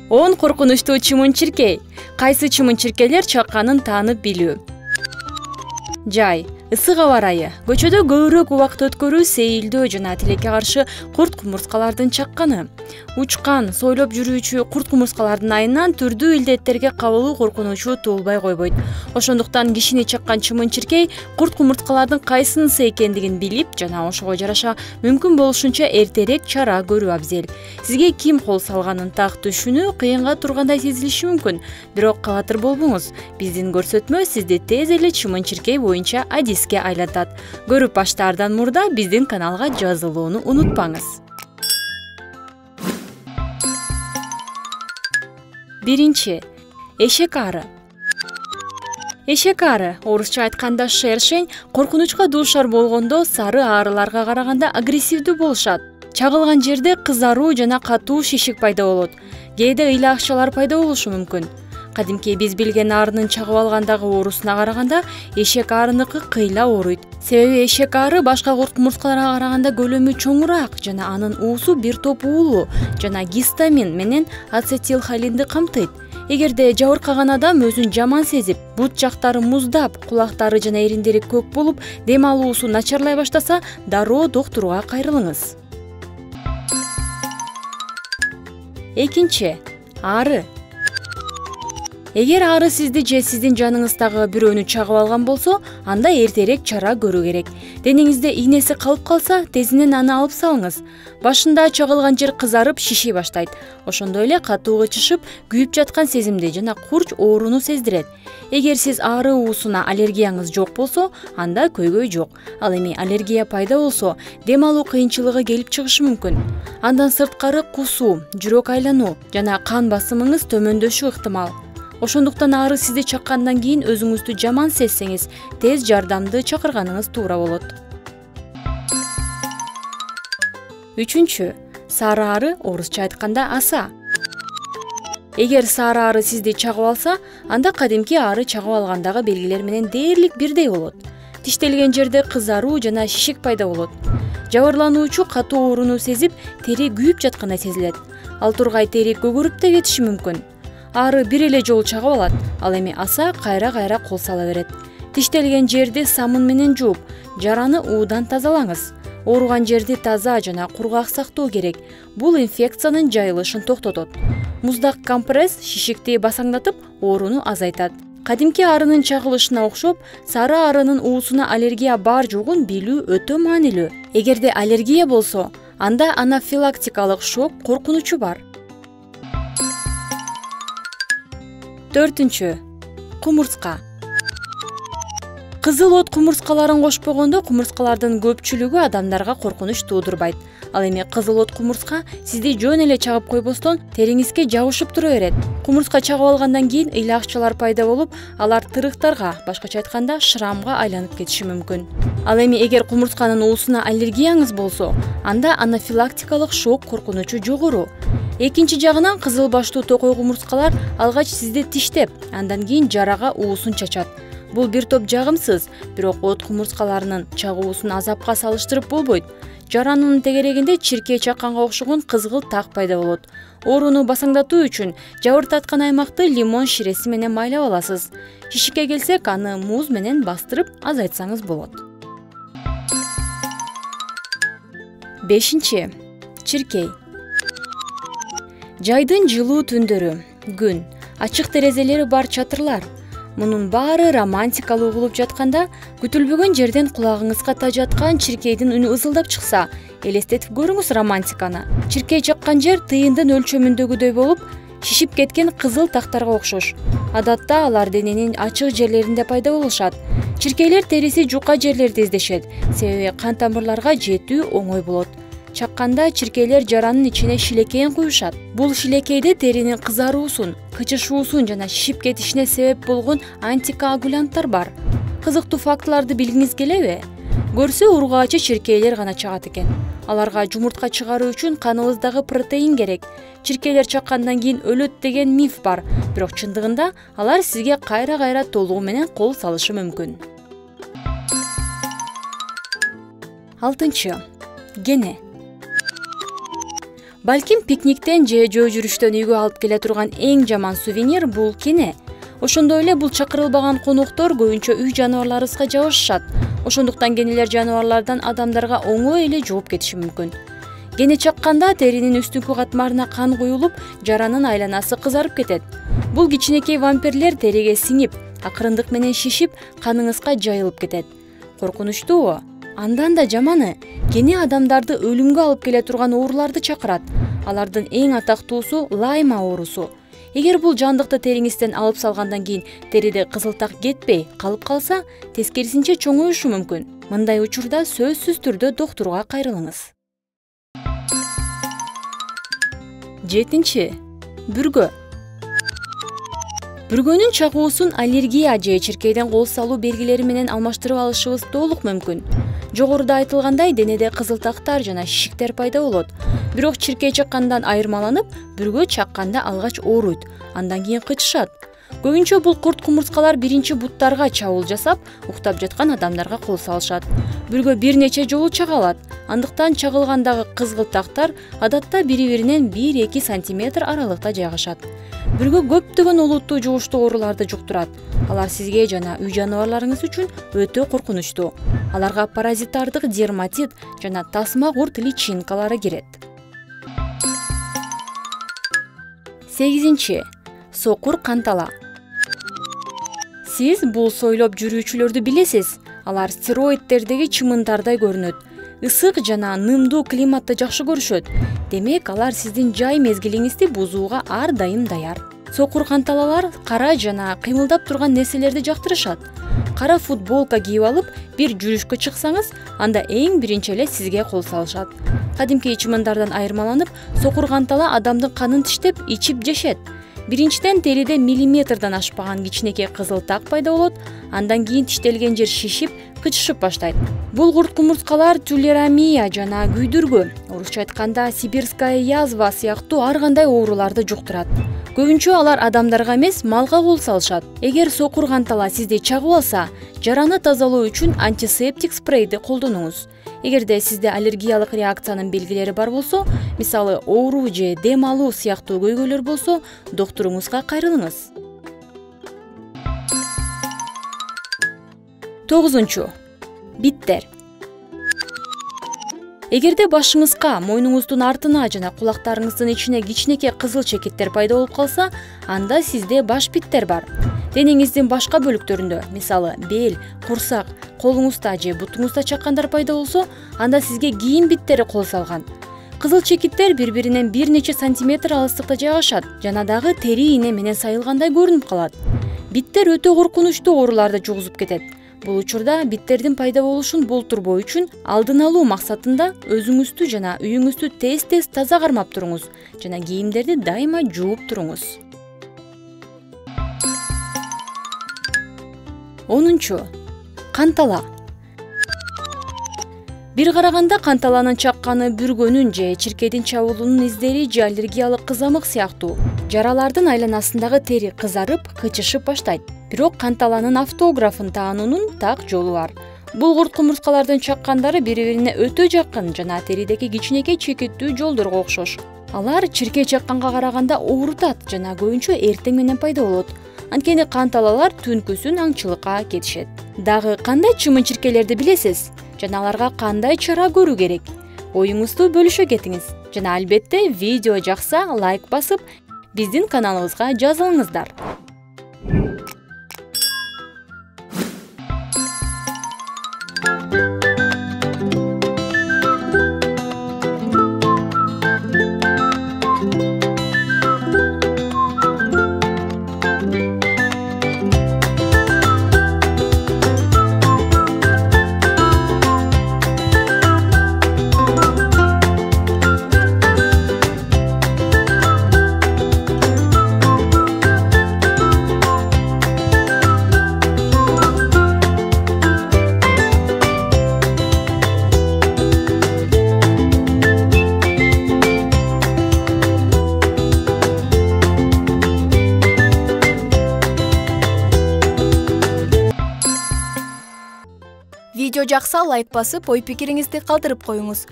10 коркунучтуу чымын-чиркей. Кайсы чымын-чиркейлер чакканын таанып билүү. Жай. Ысык аба ырайы. Көчөдө көбүрөөк убакыт өткөрүү сейилдөө жана тилекке каршы курт кумурскалардын чакканы. Учкан, сойлоп жүрүүчү курт кумурскалардын айынан түрдүү илдеттерге кабылуу коркунучу туулбай койбойт. Ошондуктан кишини чаккан чымын-чиркей курт кумурскалардын кайсынысы экендигин билип жана ошого жараша мүмкүн болушунча эртерээк чара көрүү абзел. Сизге ким кол салганын так түшүнүү кыйынга тургандай сезилиши мүмкүн. Бирок кабатыр болбоңуз. Биздин көрсөтмө сизди тез эле чымын-чиркей боюнча адиске айлантат. Көрүп баштаардан мурда биздин каналга жазылууну унутпаңыз. Биринчи. Эшек ары. Эшек ары, орусча айтканда шершень, коркунучка дуушар болгондо сары арыларга караганда агрессивдүү болушат. Чагылган жерде кызаруу жана катуу шишик пайда болот. Кээде ыйлаакчалар пайда болушу мүмкүн. Кадимки биз билген арынын чагып алгандагы оорусуна караганда эшек арыныкы кыйла ооруйт. Себеби эшек ары башка курт кумурскаларга караганда көлөмү чоңураак жана анын уусу бир топ уулу жана гистамин менен ацетилхолинди камтыйт. Эгерде жабыркаган адам өзүн жаман сезип, бут жактары муздап, кулактары жана эриндери көк болуп, дем алуусу начарлай баштаса, дароо доктурга кайрылыңыз. Экинчи. Ары. Эгер ары сизди же сиздин жаныңыздагы бирөөнү чагып алган болсо, анда эртерээк чара көрүү керек. Денеңизде ийнеси калып калса, тезинен аны алып салыңыз. Башында чагылган жер кызарып, шиши баштайт. Ошондой эле катуу чышып, күйүп жаткан сезимди жана курч ооруну сездирет. Эгер сиз ары уусуна аллергияңыз жок болсо, анда көйгөй жок. Ал эми аллергия пайда болсо, дем алуу кыйынчылыгы келип чыгышы мүмкүн. Андан сырткары кусуу, жүрөк айлануу жана кан басымыңыз төмөндөшү ыктымал. Ошондуктан ары сизди чаккандан кийин өзүңүздү жаман сезсеңиз, тез жардамды чакырганыңыз туура болот. Үчүнчү. Сары ары, орусча айтканда аса. Эгер сары ары сизди чагып алса, анда кадимки ары чагып алгандагы белгилер менен дээрлик бирдей болот. Тиштелген жерде кызаруу жана шишик пайда болот. Жабырлануучу катуу ооруну сезип, тери күйүп жаткандай сезилет. Ал тургай тери көгөрүп да кетиши мүмкүн. Ары бир эле жолу чагып алат, ал эми аса кайра-кайра кол сала берет. Тиштелген жерди самын менен жууп, жараны уудан тазалаңыз. Ооруган жерди таза жана кургак сактоо керек. Бул инфекциянын жайылышын токтотот. Муздак компресс шишикти басаңдатып, ооруну азайтат. Кадимки арынын чагылышына окшоп, сары арынын уусуна аллергия бар жогун билүү өтө маанилүү. Эгерде аллергия болсо, анда анафилактикалык шок коркунучу бар. Төртүнчү. Кумурска. Кызыл от кумурскаларын кошпогондо кумурскалардын көпчүлүгү адамдарга коркунуч туудурбайт. Ал эми кызыл от кумурска сизди жөн эле чагып койбостон териңизге жабышып тура берет. Кумурска чагып алгандан кийин ыйлаакчалар пайда болуп, алар тырыктарга, башкача айтканда шрамга айланып кетиши мүмкүн. Ал эми эгер кумурсканын уусуна аллергияңыз болсо, анда анафилактикалык шок коркунучу жогору. Экинчи жагынан кызыл баштуу токой кумурскалар алгач сизди тиштеп, андан кийин жарага уусун чачат. Бул бир топ жагымсыз, бирок от кумурскаларынын чагуусун азапка салыштырып болбойт. Жаранын тегерегинде чиркей чакканга окшогон кызгылт так пайда болот. Ооруну басаңдатуу үчүн жабыртаткан аймакты лимон ширеси менен майлап аласыз. Шишикке келсек, аны муз менен бастырып азайтсаңыз болот. Бешинчи. Чиркей. Жайдын жылуу түндөрү, күн, ачык терезелери бар чатырлар. Мунун баары романтикалуу угулуп жатканда, күтүлбөгөн жерден кулагыңызга тажаткан чиркейдин үнү ызылдап чыкса, элестетип көрүңүз романтиканы. Чиркей чаккан жер тыйындын өлчөмүндөгүдөй болуп, шишип кеткен кызыл тактарга окшош. Адатта алар дененин ачык жерлеринде пайда болушат. Чиркейлер териси жука жерлерди издешет, себеби кан тамырларга жетүү оңой болот. Чакканда чиркейлер жаранын ичине шилекейин куюшат. Бул шилекейде теринин кызаруусун, кычышуусун жана шишип кетишине себеп болгон антикоагулянттар бар. Кызыктуу фактыларды билгиңиз келеби? Көрсө ургаачы чиркейлер гана чагат экен. Аларга жумуртка чыгаруу үчүн каныбыздагы протеин керек. Чиркейлер чаккандан кийин өлөт деген миф бар, бирок чындыгында алар сизге кайра-кайра толугу менен кол салышы мүмкүн. Алтынчы. Гене. Балким пикниктен же жөө жүрүштөн үйгө алып келе турган эң жаман сувенир бул кене. Ошондой эле бул чакырылбаган конуктор көбүнчө үй жаныбарларыбызга жабышышат. Ошондуктан кенелер жаныбарлардан адамдарга оңой эле жугуп кетиши мүмкүн. Кене чакканда теринин үстүнкү катмарына кан куюлуп, жаранын айланасы кызарып кетет. Бул кичинекей вампирлер териге сиңип, акырындык менен шишип, каныңызга жайылып кетет. Коркунучтуу? Андан да жаманы, кене адамдарды өлүмгө алып келе турган ооруларды чакырат. Алардын эң атактуусу Лайм оорусу. Эгер бул жандыкты териңизден алып салгандан кийин териде кызылтак кетпей калып калса, тескерисинче чоңоюшу мүмкүн. Мындай учурда сөзсүз түрдө доктурга кайрылыңыз. 7. Бүргө. Бүргөнүн чагуусун аллергия же чиркейден кол салуу белгилери менен алмаштырып алышыбыз толук мүмкүн. Жогоруда айтылгандай, денеде кызылтактар жана шишиктер пайда болот. Бирок чиркей чаккандан айырмаланып, бүргө чакканда алгач ооруйт, андан кийин кычышат. Көбүнчө бул курт кумурскалар биринчи буттарга чабуул жасап, уктап жаткан адамдарга кол салышат. Бүргө бир нече жолу чагалат. Андыктан чагылгандагы кызгылтактар адатта бири-биринен 1-2 сантиметр аралыкта жайгашат. Бүргө көптөгөн олуттуу жугуштуу ооруларды жуктурат. Алар сизге жана үй жаныбарларыңыз үчүн өтө коркунучтуу. Аларга паразитардык дерматит жана тасма курт личинкалары кирет. 8. Сокур кантала. Сиз бул сойлоп жүрүүчүлөрдү билесиз. Алар стероиддердеги чымындардай көрүнөт. Ысык жана нымдуу климатты жакшы көрүшөт. Демек, алар сиздин жай мезгилиңизди бузууга ар дайым даяр. Сокур канталалар кара жана кыймылдап турган нерселерди жактырышат. Кара футболка кийип алып, бир жүрүшкө чыксаңыз, анда эң биринчи эле сизге кол салышат. Кадимки чымындардан айырмаланып, сокур кантала адамдын канын тиштеп, ичип жешет. Биринчиден териде миллиметрден ашпаган кичинекей кызылтак пайда болот, андан кийин тиштелген жер шишип, кычышып баштайт. Бул курт кумурскалар тюлерамия жана күйдүргү, орусча айтканда сибирская язва сыяктуу ар кандай ооруларды жуктурат. Көбүнчө алар адамдарга эмес, малга кол салышат. Эгер сокур кантала сизди чагып алса, жараны тазалоо үчүн антисептик спрейди колдонуңуз. Эгерде сизде аллергиялык реакциянын белгилери бар болсо, мисалы ооруу же дем алуу сыяктуу көйгөйлөр болсо, доктуруңузга кайрылыңыз. 9. Биттер. Эгерде башыңызга, мойнуңуздун артына жана кулактарыңыздын ичине кичинекей кызыл чекиттер пайда болуп калса, анда сизде баш биттер бар. Денеңиздин башка бөлүктөрүндө, мисалы бел, курсак, колуңузда же бутуңузда чаккандар пайда болсо, анда сизге кийин биттери кол салган. Кызыл чекиттер бири-биринен бир нече сантиметр алыстыкта жайгашат жана дагы тери ийне менен сайылгандай көрүнүп калат. Биттер өтө коркунучтуу ооруларды жугузуп кетет. Бул учурда биттердин пайда болушун болтурбоо үчүн алдын алуу максатында өзүңүздү жана үйүңүздү тез-тез таза кармап туруңуз жана кийимдерди дайыма жууп туруңуз. 10. Кантала. Бир караганда канталанын чакканы бүргөнүн же чиркейдин чабуулунун издери же аллергиялык кызамык сыяктуу. Жаралардын айланасындагы тери кызарып, кычышып баштайт. Бирок канталанын автографын таануунун так жолу бар. Бул курт кумурскалардын чаккандары бири-бирине өтө жакын жана теридеги кичинекей чекиттүү жолдорго окшош. Алар чиркей чакканга караганда оорутат жана көбүнчө эртең менен пайда болот. Анткени канталалар түнкүсүн аңчылыкка кетишет. Дагы кандай чымын чиркейлерди билесиз? Жана аларга кандай чара көрүү керек? Оюңузду бөлүшө кетиңиз. Жана албетте видео жакса лайк басып, биздин каналыбызга жазылыңыздар. Видео жакса лайк басып, ой пикириңизди калтырып коюңуз.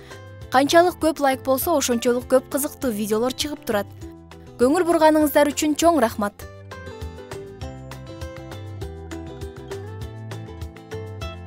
Канчалык көп лайк болсо, ошончолук көп кызыктуу видеолор чыгып турат. Көңүл бурганыңыздар үчүн чоң рахмат.